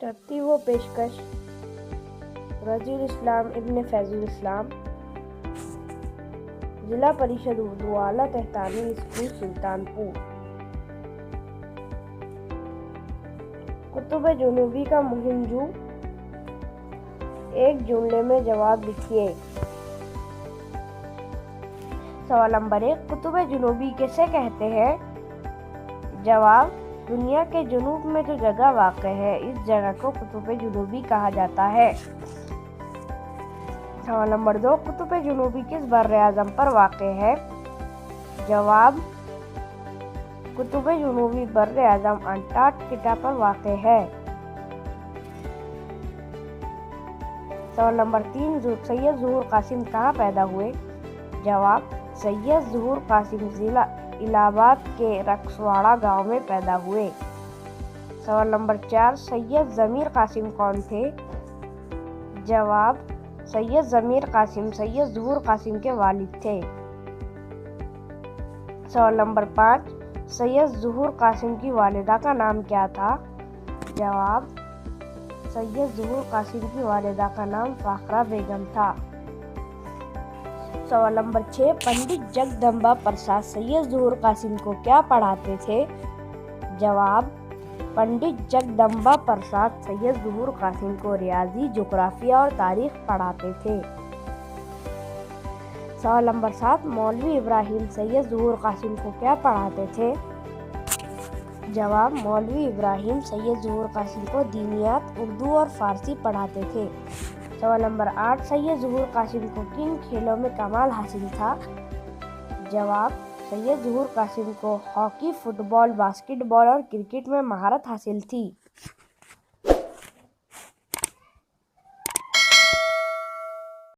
ترتیب و پیشکش: رضی الاسلام ابن فیض الاسلام، ضلع پریشد اردو اعلیٰ تحتانی اسکول سلطانپور۔ قطب جنوبی کا مہم جو، ایک جملے میں جواب لکھیے۔ سوال نمبر 1، قطب جنوبی کسے کہتے ہیں؟ جواب: دنیا کے جنوب میں جو جگہ واقع ہے اس جگہ کو قطب جنوبی کہا جاتا ہے۔ سوال نمبر 2، قطب جنوبی کس بر اعظم پر واقع ہے؟ جواب: قطب جنوبی بر اعظم انٹارکٹیکا پر واقع ہے۔ سوال نمبر 3، سید ظہور قاسم کہاں پیدا ہوئے؟ جواب: سید ظہور قاسم ضلع الہ آباد کے رکسواڑہ گاؤں میں پیدا ہوئے۔ سوال نمبر 4، سید ضمیر قاسم کون تھے؟ جواب: سید ضمیر قاسم سید ظہور قاسم کے والد تھے۔ سوال نمبر 5، سید ظہور قاسم کی والدہ کا نام کیا تھا؟ جواب: سید ظہور قاسم کی والدہ کا نام فاخرہ بیگم تھا۔ سوال نمبر 6، پنڈت جگدمبا پرساد سید ظہور قاسم کو کیا پڑھاتے تھے؟ جواب: پنڈت جگدمبا پرساد سید ظہور قاسم کو ریاضی، جغرافیہ اور تاریخ پڑھاتے تھے۔ سوال نمبر 7، مولوی ابراہیم سید ظہور قاسم کو کیا پڑھاتے تھے؟ جواب: مولوی ابراہیم سید ظہور قاسم کو دینیات، اردو اور فارسی پڑھاتے تھے۔ سوال نمبر 8، سید ظہور قاسم کو کن کھیلوں میں کمال حاصل تھا؟ جواب: سید ظہور قاسم کو ہاکی، فٹ بال، باسکٹ بال اور کرکٹ میں مہارت حاصل تھی۔